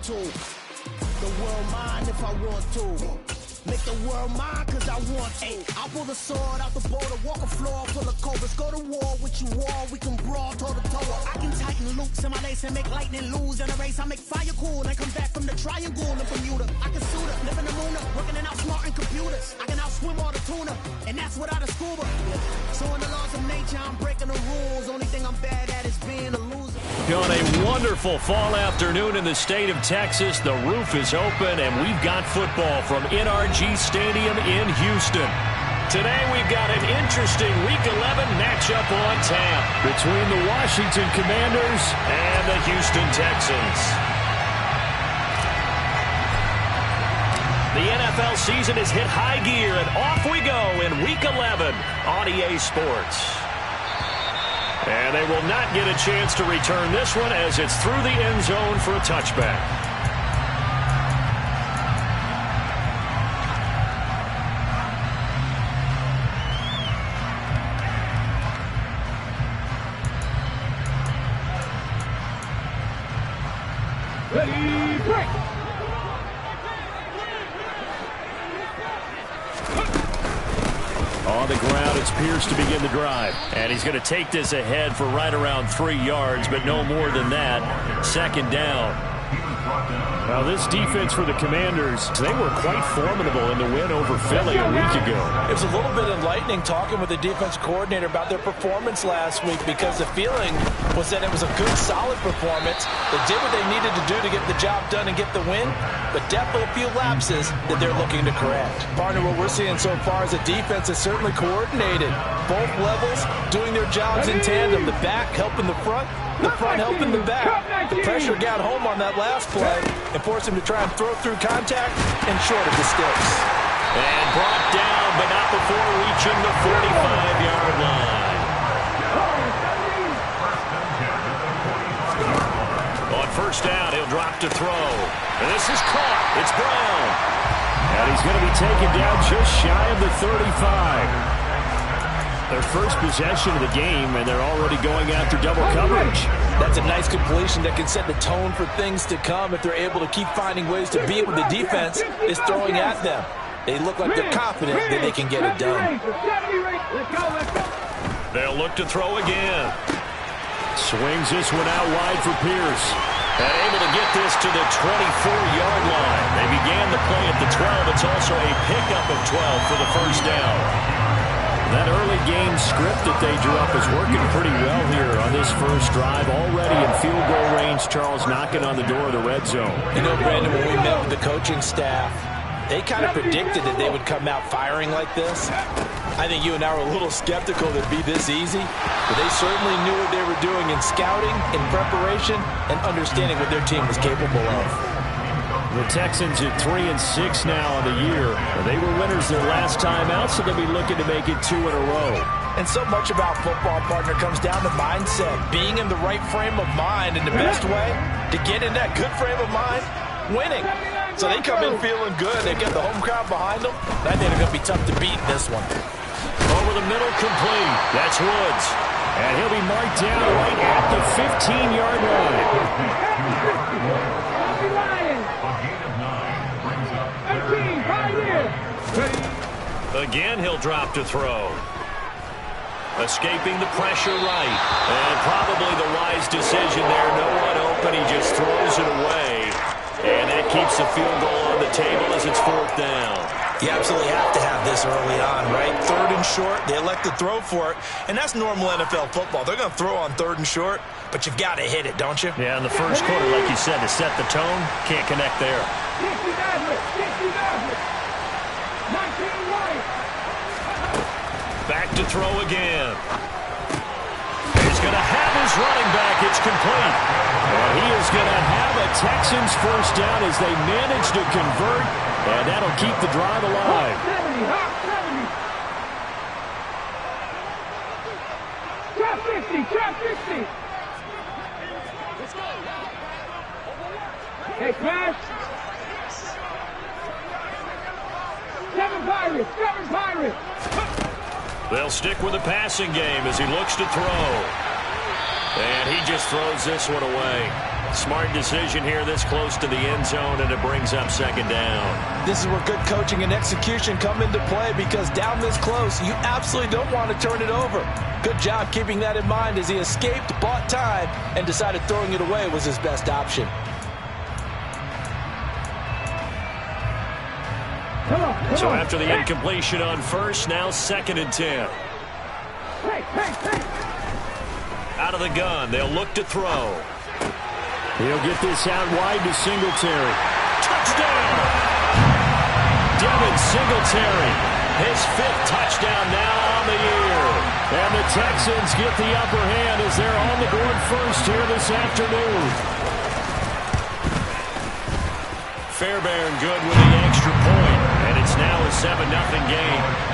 to. The world mine if I want to. Make the world mine cause I want to. I pull the sword out the border, walk a floor full of cobras. Go to war with you all, we can brawl toe to toe. I can tighten loops in my lace and make lightning lose in a race. I make fire cool and come back from the triangle in Bermuda. I can suit up, live in the moon up, working and outsmarting computers. I can outswim all the tuna, and that's without a scuba. So in the laws of nature, I'm breaking the rules. Only thing I'm bad at is being a loser. On a wonderful fall afternoon in the state of Texas, the roof is open, and we've got football from NRG Stadium in Houston. Today we've got an interesting Week 11 matchup on tap between the Washington Commanders and the Houston Texans. The NFL season has hit high gear, and off we go in Week 11 on EA Sports. And they will not get a chance to return this one as it's through the end zone for a touchback. Ready, break! On the ground, it's Pierce to begin the drive. And he's going to take this ahead for right around 3 yards, but no more than that. Second down. Now, this defense for the Commanders, they were quite formidable in the win over Philly a week ago. It was a little bit enlightening talking with the defense coordinator about their performance last week, because the feeling was that it was a good, solid performance. They did what they needed to do to get the job done and get the win, but definitely a few lapses that they're looking to correct. Partner, what we're seeing so far is a defense that's certainly coordinated. Both levels doing their jobs in tandem. The back helping the front helping the back. The pressure got home on that last play and forced him to try and throw through contact and short of the sticks. And brought down, but not before reaching the 45-yard line. On first down, he'll drop to throw. And this is caught. It's Brown. And he's going to be taken down just shy of the 35. Their first possession of the game, and they're already going after double coverage. That's a nice completion that can set the tone for things to come if they're able to keep finding ways to beat what the defense is throwing at them. They look like they're confident that they can get it done. They'll look to throw again. Swings this one out wide for Pierce. And able to get this to the 24-yard line. They began the play at the 12. It's also a pickup of 12 for the first down. That early game script that they drew up is working pretty well here on this first drive. Already in field goal range, Charles knocking on the door of the red zone. You know, Brandon, when we met with the coaching staff, they kind of predicted that they would come out firing like this. I think you and I were a little skeptical that it'd be this easy, but they certainly knew what they were doing in scouting, in preparation, and understanding what their team was capable of. The Texans at 3-6 now on the year. They were winners their last time out, so they'll be looking to make it 2 in a row. And so much about football, partner, comes down to mindset. Being in the right frame of mind, and the best way to get in that good frame of mind, winning. So they come in feeling good. They get the home crowd behind them. I think they're going to be tough to beat in this one. Over the middle, complete. That's Woods. And he'll be marked down right at the 15-yard line. Again, he'll drop to throw. Escaping the pressure right. And probably the wise decision there. No one open. He just throws it away. And that keeps the field goal on the table as it's 4th down. You absolutely have to have this early on, right? 3rd and short. They elect to throw for it. And that's normal NFL football. They're going to throw on 3rd and short, but you've got to hit it, don't you? Yeah, in the first quarter, like you said, to set the tone, can't connect there. Back to throw again. He's going to have his running back. It's complete. And he is going to have a Texans first down as they manage to convert, and that'll keep the drive alive. Trap 50, trap 50. Hey, Crash. 7 Pirates. They'll stick with the passing game as he looks to throw. And he just throws this one away. Smart decision here this close to the end zone, and it brings up second down. This is where good coaching and execution come into play, because down this close, you absolutely don't want to turn it over. Good job keeping that in mind as he escaped, bought time, and decided throwing it away was his best option. So after the incompletion on first, now 2nd and 10. Out of the gun, they'll look to throw. He'll get this out wide to Singletary. Touchdown! Devin Singletary, his 5th touchdown now on the year. And the Texans get the upper hand as they're on the board first here this afternoon. Fairbairn good with the extra point, and it's now a 7-0 game.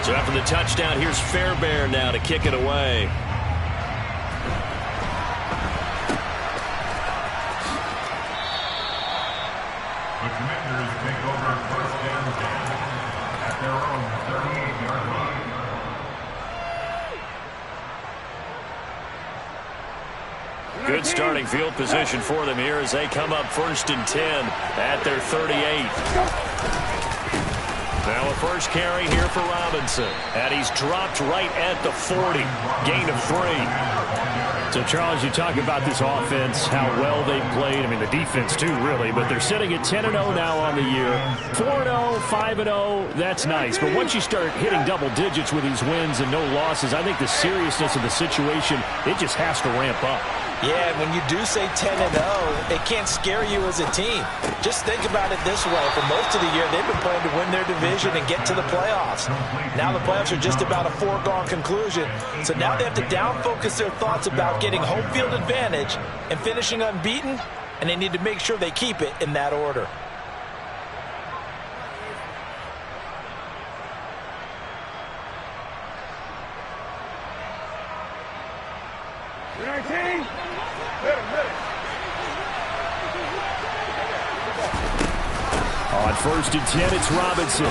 So after the touchdown, here's Fairbairn now to kick it away. The Commanders take over first down at their own 38-yard line. Good starting field position for them here as they come up 1st and 10 at their 38. Now a first carry here for Robinson. And he's dropped right at the 40. Gain of 3. So, Charles, you talk about this offense, how well they've played. I mean, the defense, too, really. But they're sitting at 10-0 now on the year. 4-0, 5-0, that's nice. But once you start hitting double digits with these wins and no losses, I think the seriousness of the situation, it just has to ramp up. Yeah, when you do say 10-0, it can't scare you as a team. Just think about it this way. For most of the year, they've been playing to win their division and get to the playoffs. Now the playoffs are just about a foregone conclusion. So now they have to down-focus their thoughts about getting home field advantage and finishing unbeaten, and they need to make sure they keep it in that order. On 1st and 10, it's Robinson.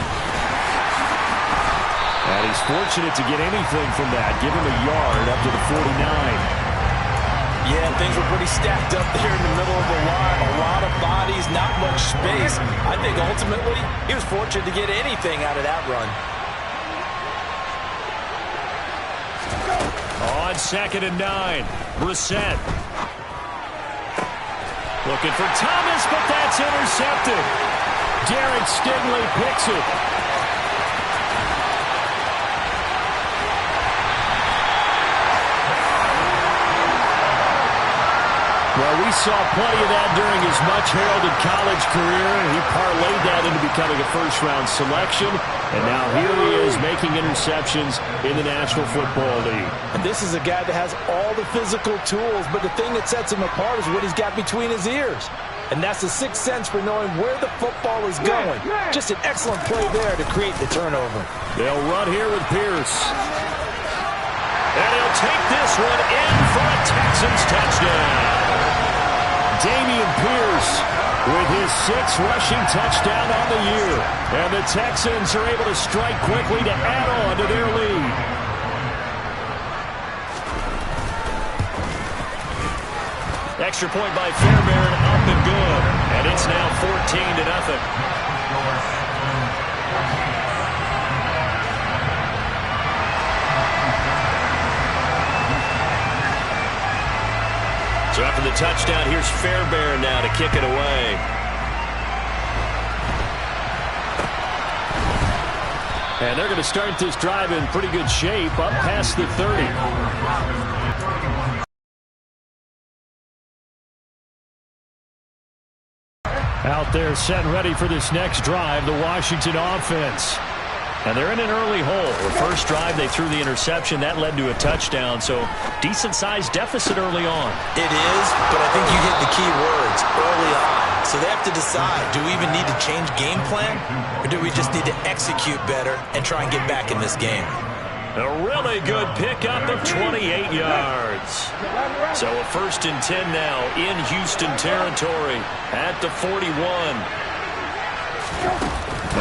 And he's fortunate to get anything from that. Give him a yard up to the 49. Yeah, things were pretty stacked up there in the middle of the line. A lot of bodies, not much space. I think ultimately he was fortunate to get anything out of that run. On 2nd and 9, Brissett. Looking for Thomas, but that's intercepted. Derek Stingley picks it. Well, we saw plenty of that during his much-heralded college career. He parlayed that into becoming a first-round selection. And now here he is making interceptions in the National Football League. And this is a guy that has all the physical tools, but the thing that sets him apart is what he's got between his ears. And that's the sixth sense for knowing where the football is going. Just an excellent play there to create the turnover. They'll run here with Pierce. And he'll take this one in for a Texans touchdown. Dameon Pierce with his 6th rushing touchdown on the year. And the Texans are able to strike quickly to add on to their lead. Extra point by Fairbairn, up and good. And it's now 14-0. So after the touchdown, here's Fairbairn now to kick it away. And they're going to start this drive in pretty good shape, up past the 30. Out there set and ready for this next drive, the Washington offense. And they're in an early hole. The first drive, they threw the interception. That led to a touchdown, so decent-sized deficit early on. It is, but I think you hit the key words early on. So they have to decide, do we even need to change game plan, or do we just need to execute better and try and get back in this game? A really good pickup of 28 yards. So a 1st and 10 now in Houston territory at the 41.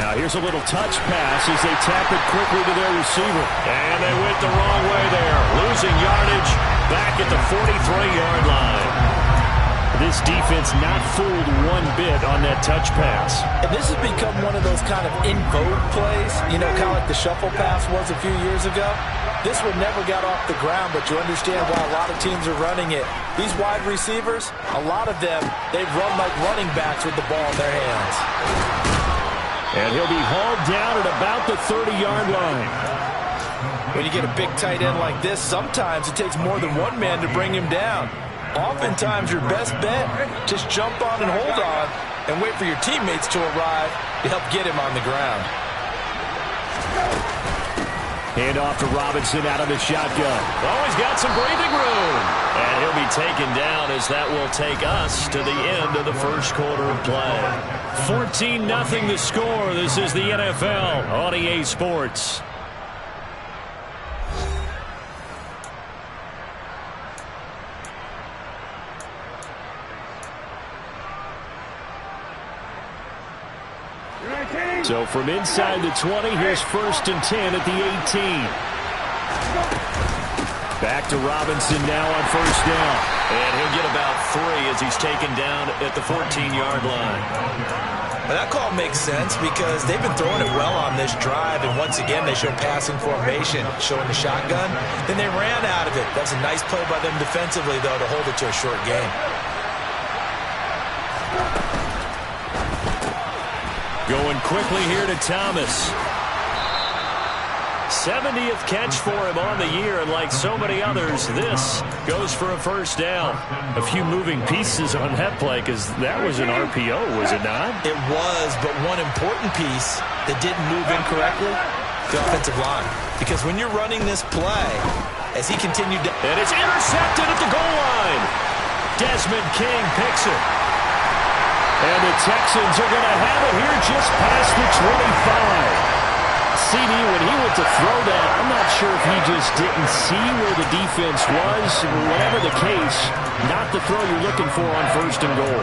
Now here's a little touch pass as they tap it quickly to their receiver. And they went the wrong way there. Losing yardage back at the 43-yard line. This defense not fooled one bit on that touch pass. And this has become one of those kind of in vogue plays, you know, kind of like the shuffle pass was a few years ago. This one never got off the ground, but you understand why a lot of teams are running it. These wide receivers, a lot of them, they run like running backs with the ball in their hands. And he'll be hauled down at about the 30-yard line. When you get a big tight end like this, sometimes it takes more than one man to bring him down. Oftentimes, your best bet, just jump on and hold on and wait for your teammates to arrive to help get him on the ground. Hand off to Robinson out of the shotgun. Oh, he's got some breathing room. And he'll be taken down as that will take us to the end of the first quarter of play. 14-0 the score. This is the NFL on EA Sports. So from inside the 20, here's 1st and 10 at the 18. Back to Robinson now on 1st down. And he'll get about 3 as he's taken down at the 14-yard line. Well, that call makes sense because they've been throwing it well on this drive, and once again they show passing formation, showing the shotgun. Then they ran out of it. That's a nice play by them defensively, though, to hold it to a short game. Going quickly here to Thomas. 70th catch for him on the year, and like so many others, this goes for a 1st down. A few moving pieces on that play because that was an RPO, was it not? It was, but one important piece that didn't move incorrectly, the offensive line. Because when you're running this play, as he continued to... And it's intercepted at the goal line. Desmond King picks it. And the Texans are going to have it here just past the 25. CD, when he went to throw that, I'm not sure if he just didn't see where the defense was. Whatever the case, not the throw you're looking for on 1st and goal.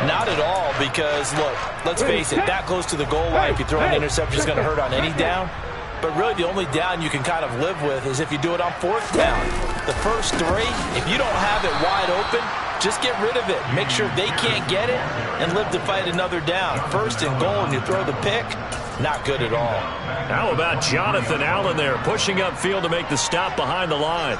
Not at all, because, look, let's face it, that goes to the goal line. If you throw an interception, it's going to hurt on any down. But really, the only down you can kind of live with is if you do it on 4th down. The first 3, if you don't have it wide open, just get rid of it. Make sure they can't get it and live to fight another down. 1st and goal, and you throw the pick, not good at all. How about Jonathan Allen there, pushing upfield to make the stop behind the line?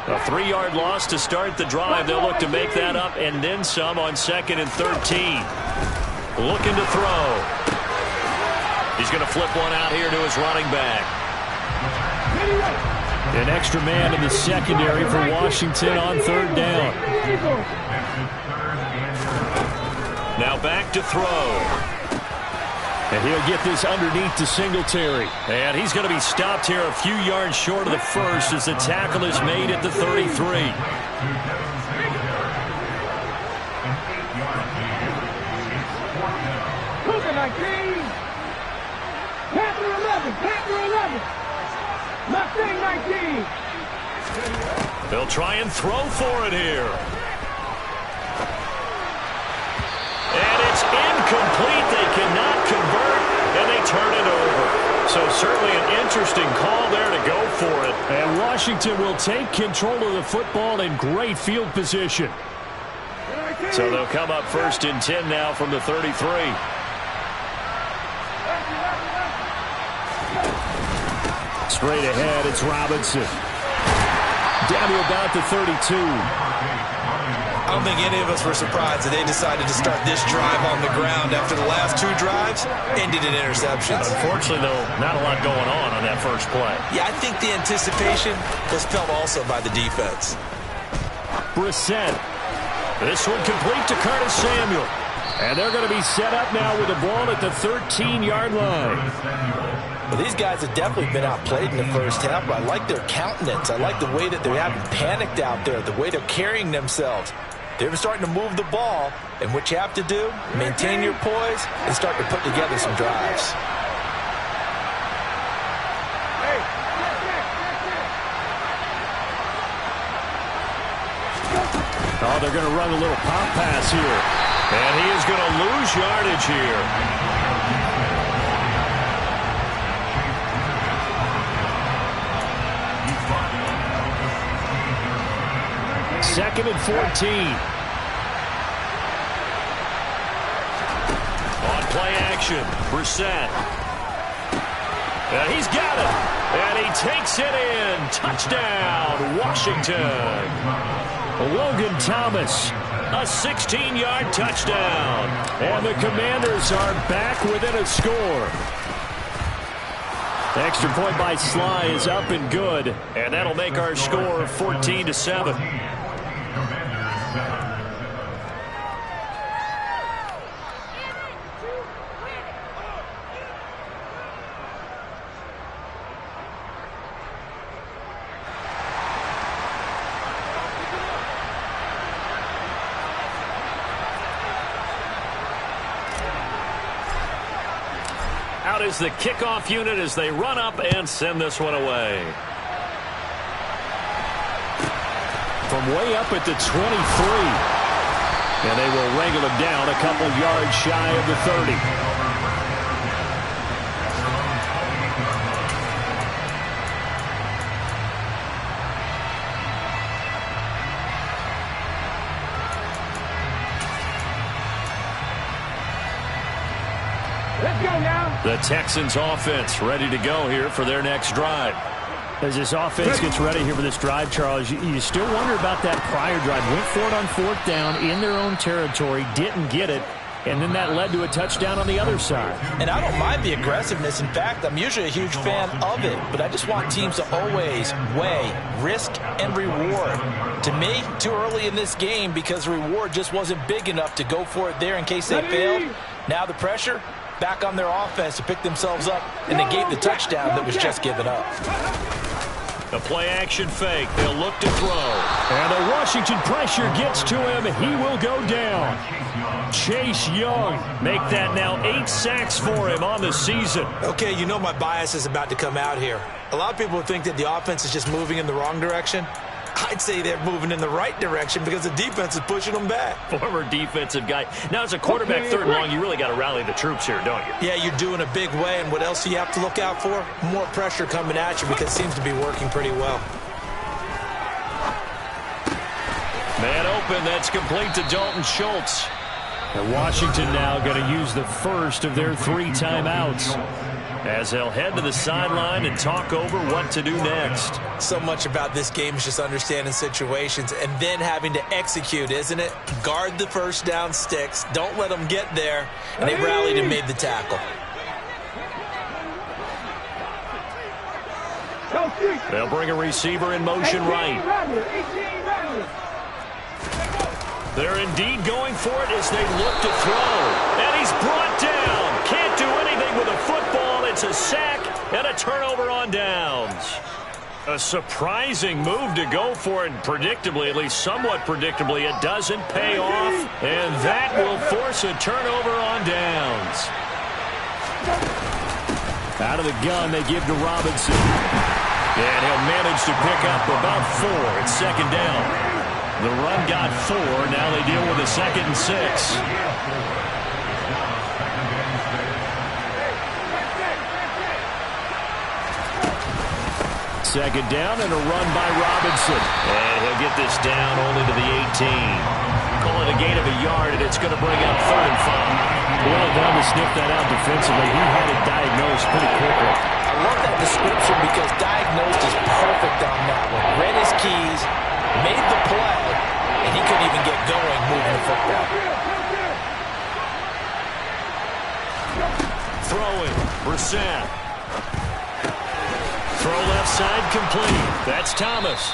A 3-yard loss to start the drive. They'll look to make that up and then some on 2nd and 13. Looking to throw. He's going to flip one out here to his running back. An extra man in the secondary for Washington on 3rd down. Now back to throw. And he'll get this underneath to Singletary. And he's going to be stopped here a few yards short of the 1st as the tackle is made at the 33. Cougar 19. Panther 11. Panther 11. Mustang 19. They'll try and throw for it here. And it's incomplete. They cannot convert, and they turn it over. So certainly an interesting call there to go for it. And Washington will take control of the football in great field position. So they'll come up 1st and 10 now from the 33. Straight ahead, it's Robinson. Down to about the 32. I don't think any of us were surprised that they decided to start this drive on the ground after the last 2 drives ended in interceptions. Unfortunately, though, not a lot going on that first play. Yeah, I think the anticipation was felt also by the defense. Brissett. This one complete to Curtis Samuel. And they're going to be set up now with the ball at the 13-yard line. Well, these guys have definitely been outplayed in the first half, but I like their countenance. I like the way that they haven't panicked out there, the way they're carrying themselves. They're starting to move the ball, and what you have to do, maintain your poise and start to put together some drives. Oh, they're going to run a little pop pass here. And he is going to lose yardage here. Second and 14. On play action, Brissett. And he's got it. And he takes it in. Touchdown, Washington. Logan Thomas, a 16-yard touchdown. And the Commanders are back within a score. The extra point by Sly is up and good. And that'll make our score 14-7. Out is the kickoff unit as they run up and send this one away. From way up at the 23. And they will wrangle him down a couple yards shy of the 30. The Texans offense ready to go here for their next drive. As this offense gets ready here for this drive, Charles, you still wonder about that prior drive. Went for it on fourth down in their own territory, didn't get it, and then that led to a touchdown on the other side. And I don't mind the aggressiveness. In fact, I'm usually a huge fan of it, but I just want teams to always weigh risk and reward. To me, too early in this game because the reward just wasn't big enough to go for it there in case they failed. Now the pressure back on their offense to pick themselves up and negate the touchdown that was just given up. The play action fake. They'll look to throw. And the Washington pressure gets to him. He will go down. Chase Young make that now 8 sacks for him on the season. Okay, you know my bias is about to come out here. A lot of people think that the offense is just moving in the wrong direction. I'd say they're moving in the right direction because the defense is pushing them back. Former defensive guy. Now, as a quarterback third and long, you really got to rally the troops here, don't you? Yeah, you're doing a big way, and what else do you have to look out for? More pressure coming at you because it seems to be working pretty well. Man open, that's complete to Dalton Schultz. And Washington now going to use the first of their 3 timeouts as they'll head to the sideline and talk over what to do next. So much about this game is just understanding situations and then having to execute, isn't it? Guard the first down sticks. Don't let them get there. And they rallied and made the tackle. They'll bring a receiver in motion right. They're indeed going for it as they look to throw. And he's brought down. Can't do anything with a football. It's a sack and a turnover on downs. A surprising move to go for it. Predictably, at least somewhat predictably, it doesn't pay off. And that will force a turnover on downs. Out of the gun, they give to Robinson. And he'll manage to pick up about 4. It's second down. The run got 4. Now they deal with a 2nd and 6. Second down and a run by Robinson. And he'll get this down only to the 18. Call it a gain of a yard, and it's going to bring up 3rd and 5. Well done to sniff that out defensively. He had it diagnosed pretty quickly. I love that description because diagnosed is perfect on that one. Read his keys, made the play, and he couldn't even get going moving the football. Throwing, Brissett. Throw left side complete. That's Thomas.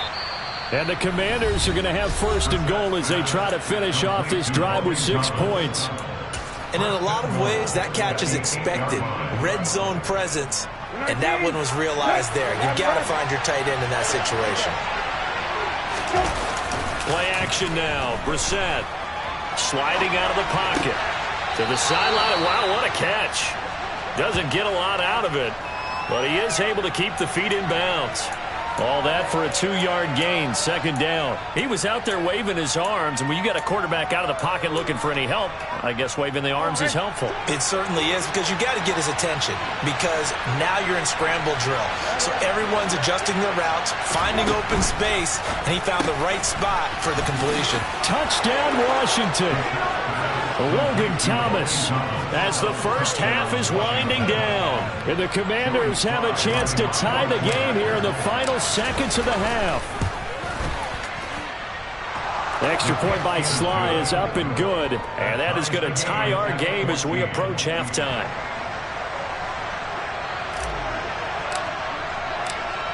And the Commanders are going to have 1st and goal as they try to finish off this drive with 6 points. And in a lot of ways, that catch is expected. Red zone presence, and that one was realized there. You've got to find your tight end in that situation. Play action now. Brissett sliding out of the pocket to the sideline. Wow, what a catch. Doesn't get a lot out of it, but he is able to keep the feet in bounds. All that for a 2-yard gain, second down. He was out there waving his arms, and when you got a quarterback out of the pocket looking for any help, I guess waving the arms is helpful. It certainly is, because you got to get his attention, because now you're in scramble drill. So everyone's adjusting their routes, finding open space, and he found the right spot for the completion. Touchdown, Washington. Logan Thomas as the first half is winding down. And the Commanders have a chance to tie the game here in the final seconds of the half. Extra point by Sly is up and good. And that is going to tie our game as we approach halftime.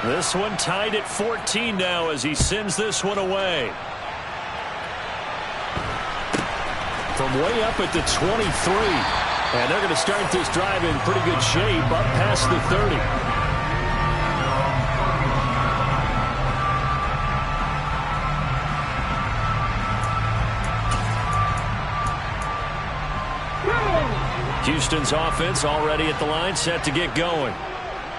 This one tied at 14 now as he sends this one away. From way up at the 23. And they're going to start this drive in pretty good shape up past the 30. Houston's offense already at the line, set to get going.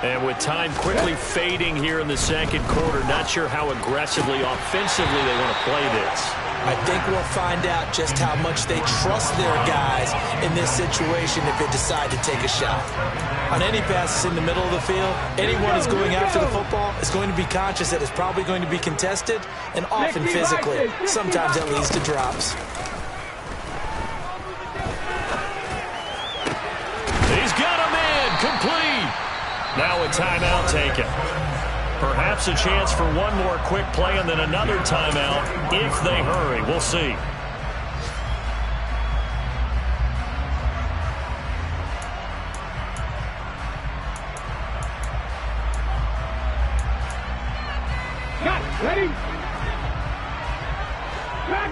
And with time quickly fading here in the second quarter, not sure how aggressively, offensively they want to play this. I think we'll find out just how much they trust their guys in this situation if they decide to take a shot. On any passes in the middle of the field, anyone who's going after the football is going to be conscious that it's probably going to be contested, and often physically. Sometimes that leads to drops. He's got a man, complete. Now a timeout taken. Perhaps a chance for one more quick play and then another timeout if they hurry. We'll see. Got it. Ready? Track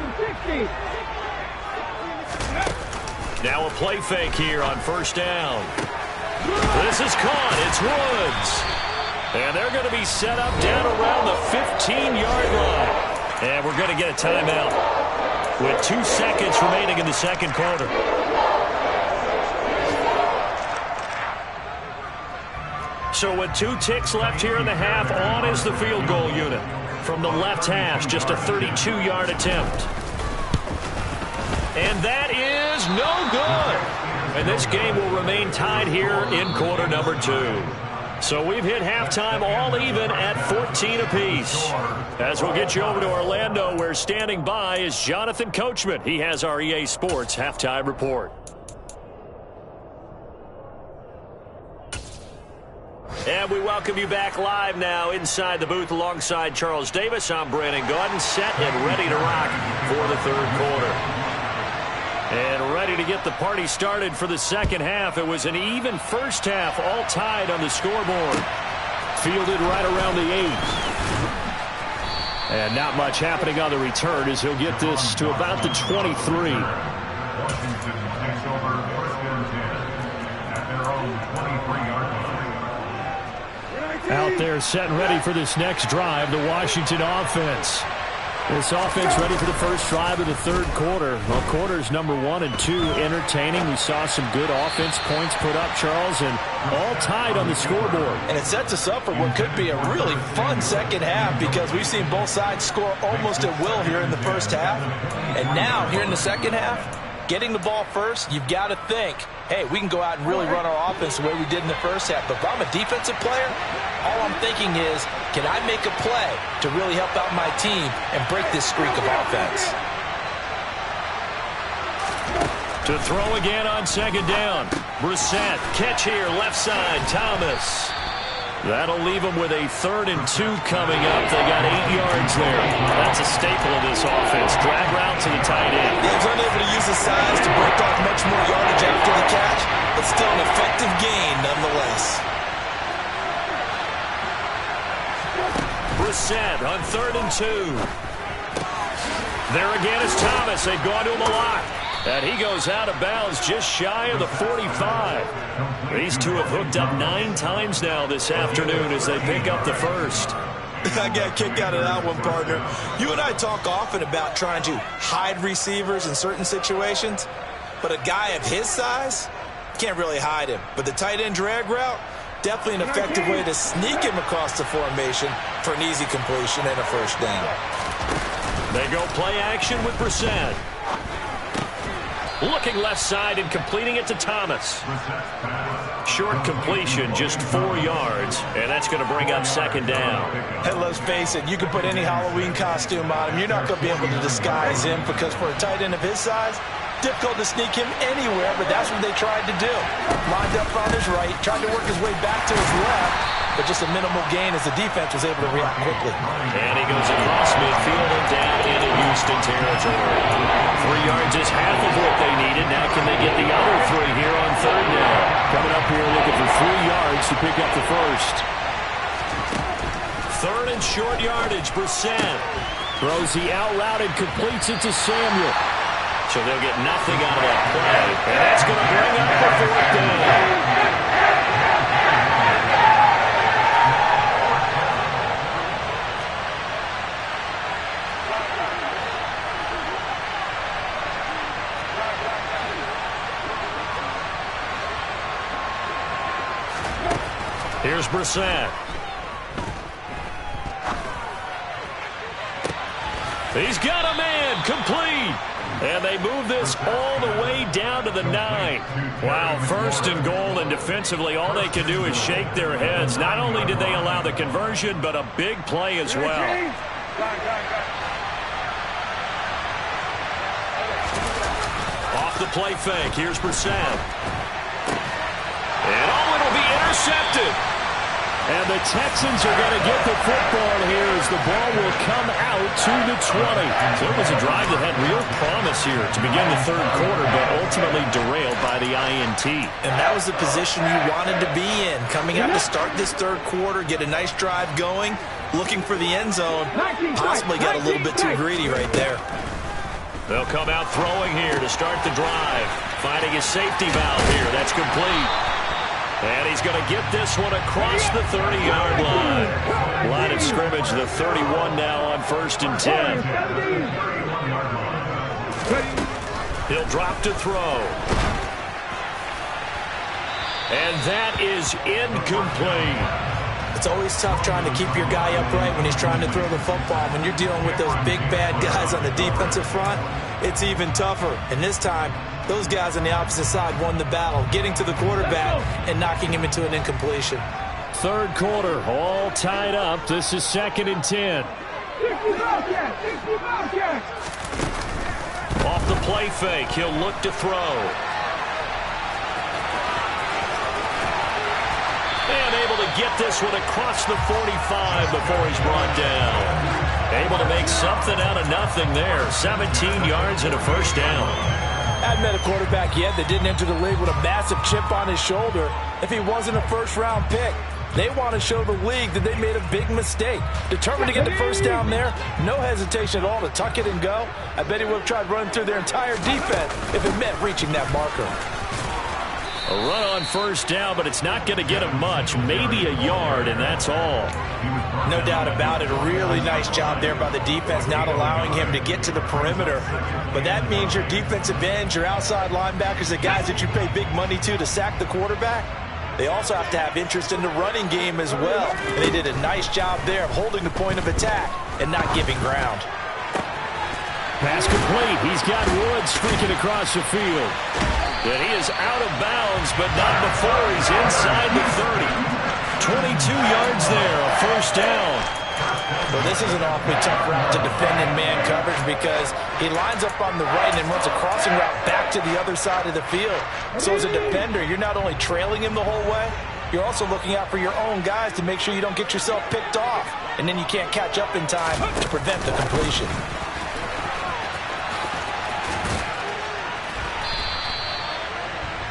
60. Now a play fake here on first down. This is caught. It's Woods. And they're going to be set up down around the 15-yard line. And we're going to get a timeout with 2 seconds remaining in the second quarter. So with 2 ticks left here in the half, on is the field goal unit. From the left hash, just a 32-yard attempt. And that is no good. And this game will remain tied here in quarter number 2. So we've hit halftime all even at 14 apiece. As we'll get you over to Orlando, where standing by is Jonathan Coachman. He has our EA Sports halftime report. And we welcome you back live now inside the booth alongside Charles Davis. I'm Brandon Gaudin, set and ready to rock for the third quarter. And ready to get the party started for the second half. It was an even first half, all tied on the scoreboard. Fielded right around the 8. And not much happening on the return as he'll get this to about the 23. Washington takes over first and 10 at their own 23-yard line. Out there set and ready for this next drive, the Washington offense. This offense ready for the first drive of the third quarter. Well, quarters number 1 and 2 entertaining. We saw some good offense points put up, Charles, and all tied on the scoreboard. And it sets us up for what could be a really fun second half, because we've seen both sides score almost at will here in the first half. And now, here in the second half, getting the ball first, you've got to think, hey, we can go out and really run our offense the way we did in the first half. But if I'm a defensive player, all I'm thinking is, can I make a play to really help out my team and break this streak of offense? To throw again on second down. Brissett, catch here, left side, Thomas. That'll leave them with a 3rd and 2 coming up. They got 8 yards there. That's a staple of this offense. Drag route to the tight end. He was unable to use his size to break off much more yardage after the catch, but still an effective gain nonetheless. Brissett on 3rd and 2. There again is Thomas. They've gone to him a lot. And he goes out of bounds just shy of the 45. These two have hooked up 9 times now this afternoon as they pick up the first. I got a kick out of that one, partner. You and I talk often about trying to hide receivers in certain situations, but a guy of his size, can't really hide him. But the tight end drag route, definitely an effective way to sneak him across the formation for an easy completion and a first down. They go play action with Brissett. Looking left side and completing it to Thomas. Short completion, just 4 yards, and that's going to bring up second down. Hey, let's face it, you can put any Halloween costume on him. You're not going to be able to disguise him because for a tight end of his size, difficult to sneak him anywhere, but that's what they tried to do. Lined up on his right, tried to work his way back to his left, but just a minimal gain as the defense was able to react quickly. And he goes across midfield and down into Houston territory. 3 yards is half of what they needed. Now can they get the other 3 here on third down? Coming up here looking for 3 yards to pick up the first. Third and short yardage, Brissett. Throws the out route and completes it to Samuel. So they'll get nothing out of that play. And that's going to bring up the fourth down. Here's Brissett. He's got a man, complete. And they move this all the way down to the 9. Wow, first and goal, and defensively all they can do is shake their heads. Not only did they allow the conversion, but a big play as well. Off the play fake, here's Brissett. And oh, it'll be intercepted. And the Texans are going to get the football here as the ball will come out to the 20. So it was a drive that had real promise here to begin the third quarter, but ultimately derailed by the INT. And that was the position you wanted to be in. Coming out to start this third quarter, get a nice drive going, looking for the end zone. Possibly got a little bit too greedy right there. They'll come out throwing here to start the drive. Finding his safety valve here. That's complete. And he's going to get this one across the 30-yard line. Line of scrimmage, the 31 now on first and 10. He'll drop to throw. And that is incomplete. It's always tough trying to keep your guy upright when he's trying to throw the football. When you're dealing with those big, bad guys on the defensive front, it's even tougher. And this time, those guys on the opposite side won the battle, getting to the quarterback and knocking him into an incompletion. Third quarter, all tied up. This is second and 10. Off the play fake, he'll look to throw. And able to get this one across the 45 before he's brought down. Able to make something out of nothing there. 17 yards and a first down. I hadn't met a quarterback yet that didn't enter the league with a massive chip on his shoulder if he wasn't a first-round pick. They want to show the league that they made a big mistake. Determined to get the first down there, no hesitation at all to tuck it and go. I bet he would have tried running through their entire defense if it meant reaching that marker. A run on first down, but it's not going to get him much. Maybe a yard, and that's all. No doubt about it. A really nice job there by the defense, not allowing him to get to the perimeter. But that means your defensive ends, your outside linebackers, the guys that you pay big money to sack the quarterback, they also have to have interest in the running game as well. And they did a nice job there of holding the point of attack and not giving ground. Pass complete. He's got Woods streaking across the field. And he is out of bounds, but not before he's inside the 30. 22 yards there, a first down. Well, this is an awfully tough route to defend in man coverage because he lines up on the right and runs a crossing route back to the other side of the field. So as a defender, you're not only trailing him the whole way, you're also looking out for your own guys to make sure you don't get yourself picked off. And then you can't catch up in time to prevent the completion.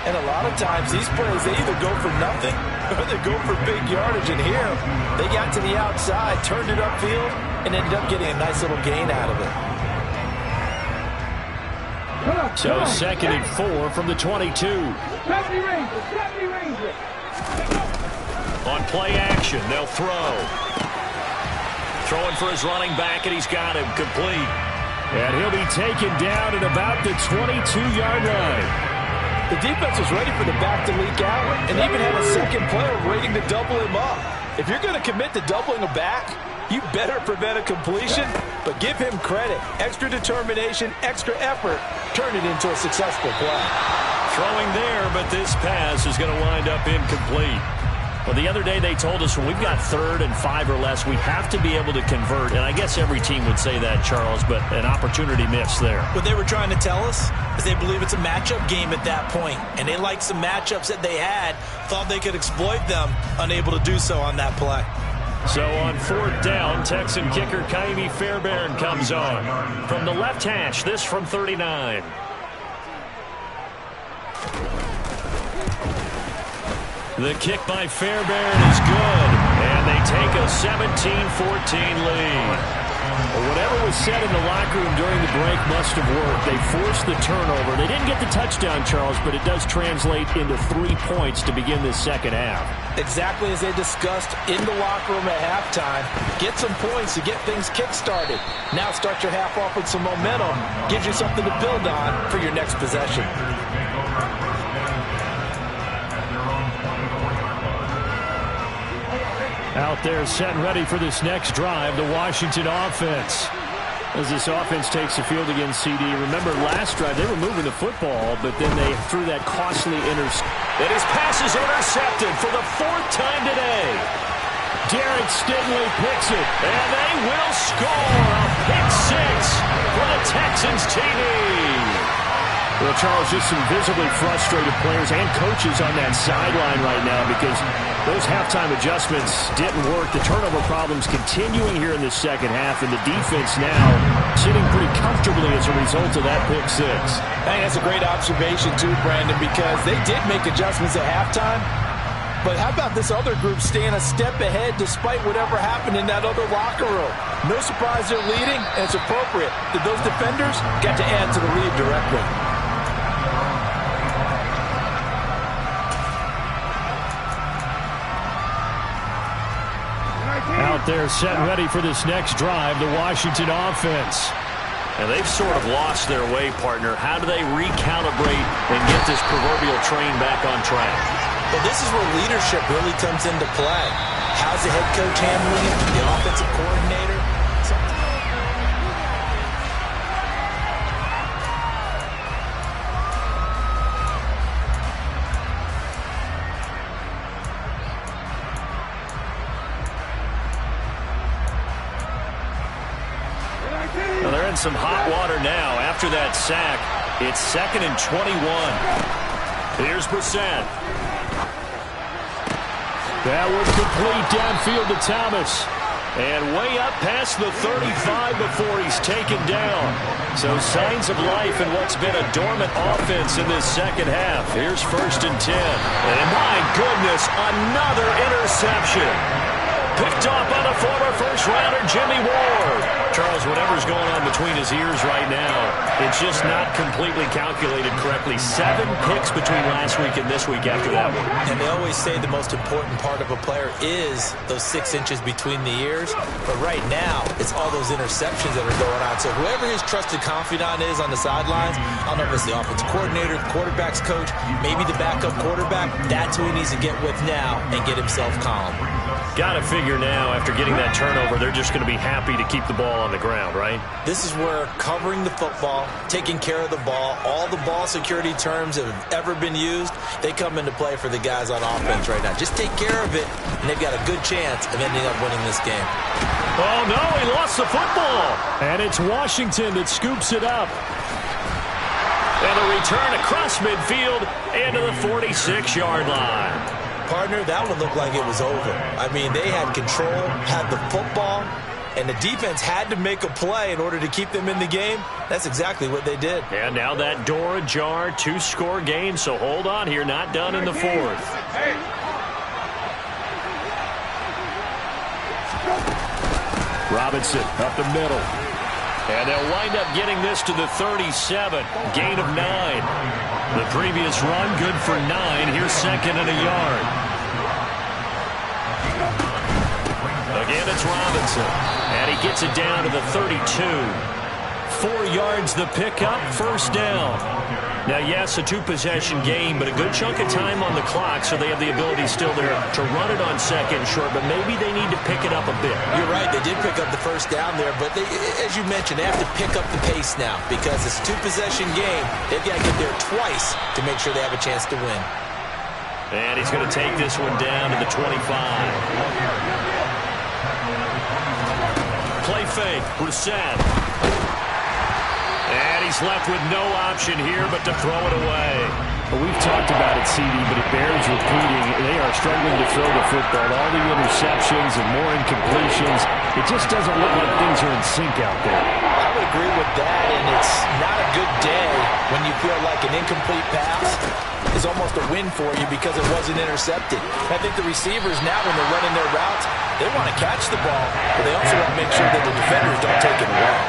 And a lot of times, these plays, they either go for nothing or they go for big yardage. And here, they got to the outside, turned it upfield, and ended up getting a nice little gain out of it. So 2nd and 4 from the 22. 70 Rangers. On play action, they'll throw. Throwing for his running back, and he's got him complete. And he'll be taken down at about the 22-yard line. The defense was ready for the back to leak out and even had a second player waiting to double him up. If you're going to commit to doubling a back, you better prevent a completion, but give him credit. Extra determination, extra effort, turn it into a successful play. Throwing there, but this pass is going to wind up incomplete. Well, the other day they told us when we've got 3rd and 5 or less, we have to be able to convert. And I guess every team would say that, Charles, but an opportunity missed there. What they were trying to tell us is they believe it's a matchup game at that point. And they liked some matchups that they had, thought they could exploit them, unable to do so on that play. So on 4th down, Texan kicker Ka'imi Fairbairn comes on. From the left hash, this from 39. The kick by Fairbairn is good, and they take a 17-14 lead. Well, whatever was said in the locker room during the break must have worked. They forced the turnover. They didn't get the touchdown, Charles, but it does translate into 3 points to begin this second half. Exactly as they discussed in the locker room at halftime. Get some points to get things kick-started. Now start your half off with some momentum. Gives you something to build on for your next possession. Out there set and ready for this next drive, the Washington offense. As this offense takes the field against CD. Remember last drive, they were moving the football, but then they threw that costly interception. And his pass is intercepted for the 4th time today. Derek Stingley picks it. And they will score a pick 6 for the Texans TV. Well, Charles, just some visibly frustrated players and coaches on that sideline right now because those halftime adjustments didn't work. The turnover problems continuing here in the second half, and the defense now sitting pretty comfortably as a result of that pick 6. I think that's a great observation, too, Brandon, because they did make adjustments at halftime. But how about this other group staying a step ahead despite whatever happened in that other locker room? No surprise they're leading, and it's appropriate that those defenders got to add to the lead directly. Out there set and ready for this next drive, the Washington offense. And they've sort of lost their way, partner. How do they recalibrate and get this proverbial train back on track? Well, this is where leadership really comes into play. How's the head coach handling it? The offensive coordinator? Well, they're in some hot water now. After that sack, it's 2nd and 21. Here's Brissett. That was complete downfield to Thomas. And way up past the 35 before he's taken down. So signs of life in what's been a dormant offense in this second half. Here's 1st and 10. And my goodness, another interception. Picked off by the former first-rounder Jimmy Ward. Charles, whatever's going on between his ears right now, it's just not completely calculated correctly. 7 picks between last week and this week after that one. And they always say the most important part of a player is those 6 inches between the ears. But right now, it's all those interceptions that are going on. So whoever his trusted confidant is on the sidelines, I don't know if it's the offensive coordinator, the quarterback's coach, maybe the backup quarterback, that's who he needs to get with now and get himself calm. Got to figure now, after getting that turnover, they're just going to be happy to keep the ball on the ground, right? This is where covering the football, taking care of the ball, all the ball security terms that have ever been used, they come into play for the guys on offense right now. Just take care of it, and they've got a good chance of ending up winning this game. Oh, no, he lost the football. And it's Washington that scoops it up. And a return across midfield into the 46-yard line. Partner, that one looked like it was over. I mean, they had control, had the football, and the defense had to make a play in order to keep them in the game. That's exactly what they did. And now that door ajar, 2-score game, so hold on here, not done in the 4th. Robinson up the middle. And they'll wind up getting this to the 37. Gain of 9. The previous run, good for 9. Here's second and a yard. Again, it's Robinson. And he gets it down to the 32. 4 yards the pickup, first down. Now, yes, a 2-possession game, but a good chunk of time on the clock, so they have the ability still there to run it on second and short, but maybe they need to pick it up a bit. You're right, they did pick up the first down there, but they, as you mentioned, they have to pick up the pace now because it's a 2-possession game. They've got to get there twice to make sure they have a chance to win. And he's going to take this one down to the 25. Play fake, Brissett. And he's left with no option here but to throw it away. Well, we've talked about it, CD, but it bears repeating. They are struggling to throw the football. All the interceptions and more incompletions. It just doesn't look like things are in sync out there. I would agree with that, and it's not a good day when you feel like an incomplete pass is almost a win for you because it wasn't intercepted. I think the receivers now, when they're running their routes, they want to catch the ball, but they also want to make sure that the defenders don't take it away.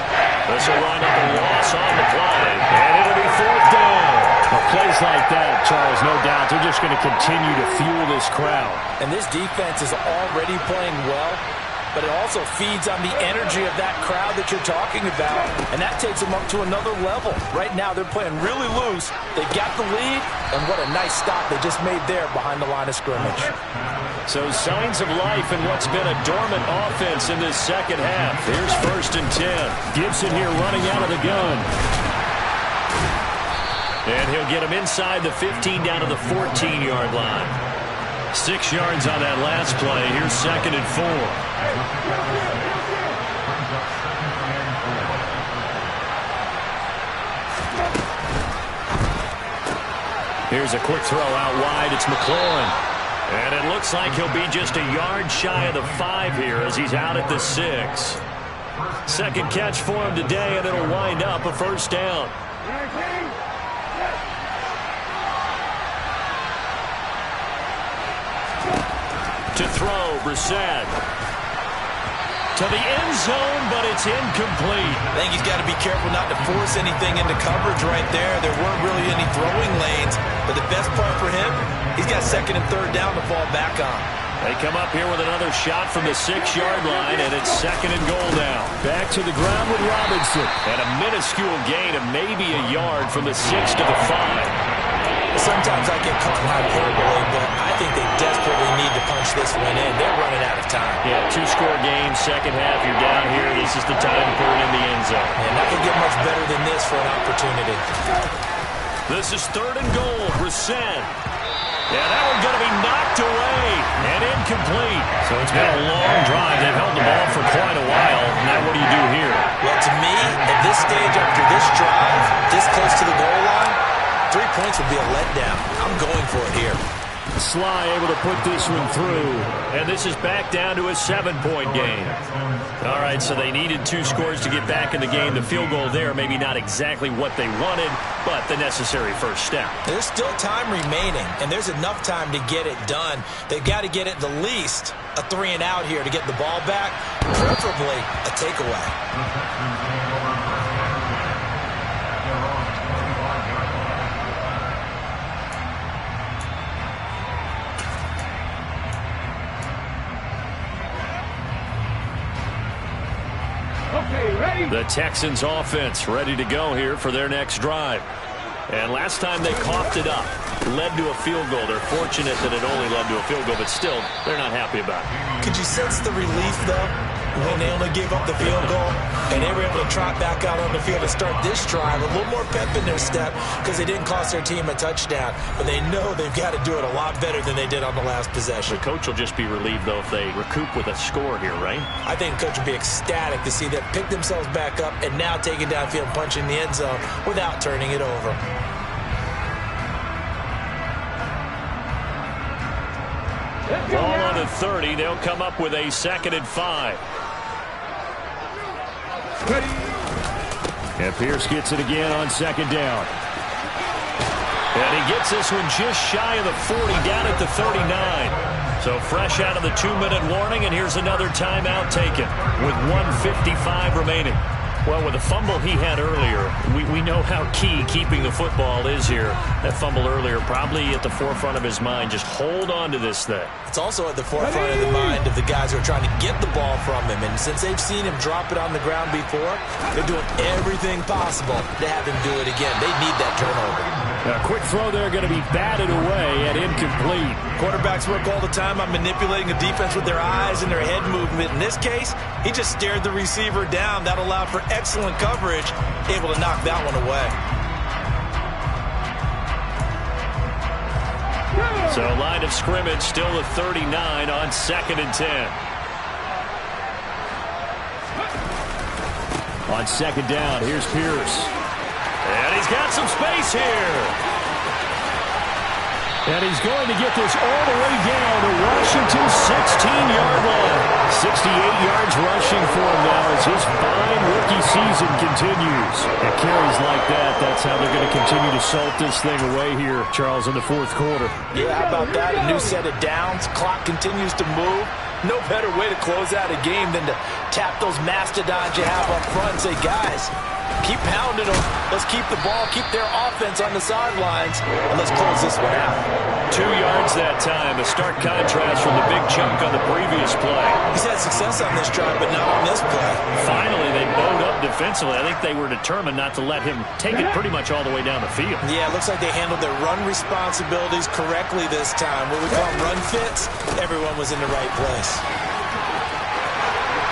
This will wind up a loss on the play, and it'll be fourth down. Well, plays like that, Charles, no doubt, they're just going to continue to fuel this crowd. And this defense is already playing well, but it also feeds on the energy of that crowd that you're talking about, and that takes them up to another level. Right now, they're playing really loose. They've got the lead, and what a nice stop they just made there behind the line of scrimmage. So signs of life in what's been a dormant offense in this second half. Here's first and 10. Gibson here running out of the gun. And he'll get him inside the 15 down to the 14-yard line. 6 yards on that last play. Here's second and 4. Here's a quick throw out wide. It's McLaurin. And it looks like he'll be just a yard shy of the 5 here as he's out at the 6. Second catch for him today, and it'll wind up a first down. To throw, Brissett. To the end zone, but it's incomplete. I think he's got to be careful not to force anything into coverage right there. There weren't really any throwing lanes, but the best part for him, he's got second and third down to fall back on. They come up here with another shot from the 6-yard line, and it's second and goal now. Back to the ground with Robinson. And a minuscule gain of maybe a yard from the 6 to the 5. Sometimes I get caught in hyperbole, but I think they desperately need to punch this one in. They're running out of time. Yeah, 2-score game, second half, you're down here. This is the time to put it in the end zone. And not going to get much better than this for an opportunity. This is third and goal, Brissett. Yeah, that one's going to be knocked away and incomplete. So it's been a long drive. They've held the ball for quite a while. Now what do you do here? Well, to me, at this stage after this drive, this close to the goal line, 3 points would be a letdown. I'm going for it here. Sly able to put this one through. And this is back down to a 7-point game. All right, so they needed 2 scores to get back in the game. The field goal there, maybe not exactly what they wanted, but the necessary first step. There's still time remaining, and there's enough time to get it done. They've got to get at the least a 3-and-out here to get the ball back, preferably a takeaway. The Texans offense ready to go here for their next drive. And last time they coughed it up, led to a field goal. They're fortunate that it only led to a field goal, but still, they're not happy about it. Could you sense the relief, though, when they only gave up the field goal and they were able to trot back out on the field and start this drive? A little more pep in their step because they didn't cost their team a touchdown, but they know they've got to do it a lot better than they did on the last possession. The coach will just be relieved, though, if they recoup with a score here, right? I think the coach will be ecstatic to see them pick themselves back up and now take it downfield, punching the end zone without turning it over. Ball on the 30. They'll come up with a 2nd and 5. And Pierce gets it again on 2nd down. And he gets this one just shy of the 40, down at the 39. So fresh out of the 2-minute warning, and here's another timeout taken with 1:55 remaining. Well, with the fumble he had earlier, we know how key keeping the football is here. That fumble earlier probably at the forefront of his mind. Just hold on to this thing. It's also at the forefront of the mind of the guys who are trying to get the ball from him. And since they've seen him drop it on the ground before, they're doing everything possible to have him do it again. They need that turnover. A quick throw there going to be batted away and incomplete. Quarterbacks work all the time on manipulating the defense with their eyes and their head movement. In this case, he just stared the receiver down. That allowed for excellent coverage, able to knock that one away. So line of scrimmage still at 39 on 2nd and 10. On 2nd down, here's Pierce. And he's got some space here. And he's going to get this all the way down to Washington's 16-yard line. 68 yards rushing for him now as his fine rookie season continues. And carries like that, that's how they're going to continue to salt this thing away here, Charles, in the 4th quarter. Yeah, how about that? A new set of downs. Clock continues to move. No better way to close out a game than to tap those mastodons you have up front and say, guys, keep pounding them. Let's keep the ball, keep their offense on the sidelines, and let's close this one out. 2 yards that time, a stark contrast from the big chunk on the previous play. He's had success on this drive, but not on this play. Finally, they bowed up defensively. I think they were determined not to let him take it pretty much all the way down the field. Yeah, it looks like they handled their run responsibilities correctly this time. What we call run fits, everyone was in the right place.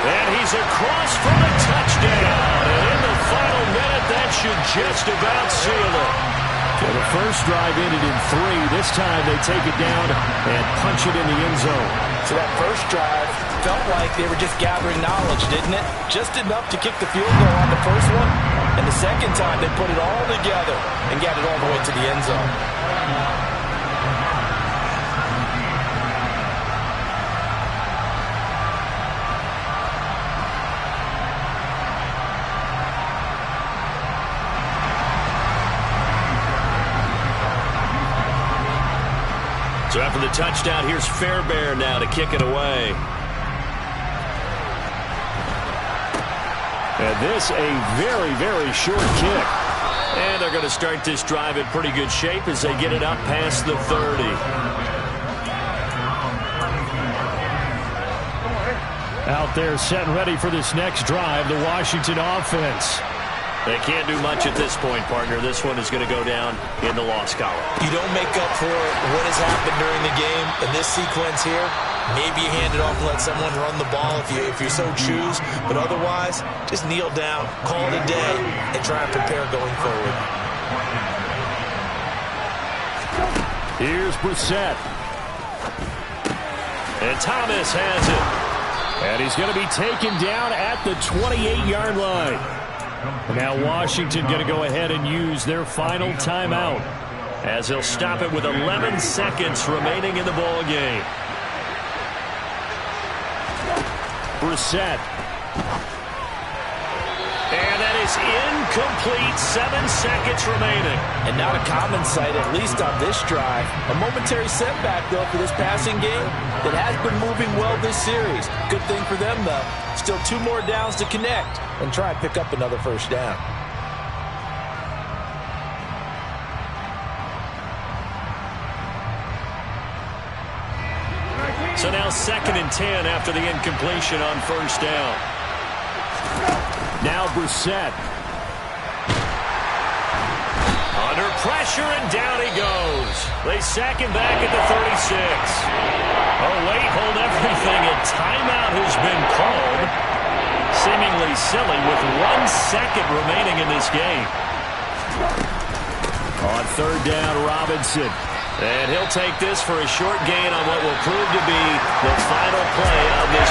And he's across for a touchdown. And in the final minute, that should just about seal it. So the first drive ended in 3. This time they take it down and punch it in the end zone. So that first drive felt like they were just gathering knowledge, didn't it? Just enough to kick the field goal on the first one. And the second time they put it all together and got it all the way to the end zone. So after the touchdown, here's Fairbairn now to kick it away. And this a very, very short kick. And they're going to start this drive in pretty good shape as they get it up past the 30. Out there set and ready for this next drive, the Washington offense. They can't do much at this point, partner. This one is going to go down in the loss column. You don't make up for what has happened during the game in this sequence here. Maybe you hand it off and let someone run the ball if you so choose. But otherwise, just kneel down, call it a day, and try and prepare going forward. Here's Brissett. And Thomas has it. And he's going to be taken down at the 28-yard line. Now Washington going to go ahead and use their final timeout as he'll stop it with 11 seconds remaining in the ball game. Brissett. And that is incomplete. 7 seconds remaining. And not a common sight, at least on this drive. A momentary setback, though, for this passing game that has been moving well this series. Good thing for them, though. Still 2 more downs to connect and try and pick up another first down. So now 2nd and 10 after the incompletion on first down. Now Brissett. Under pressure, and down he goes. They sack him back at the 36. Oh, wait, hold everything. A timeout has been called. Seemingly silly with 1 second remaining in this game. On third down, Robinson. And he'll take this for a short gain on what will prove to be the final play of this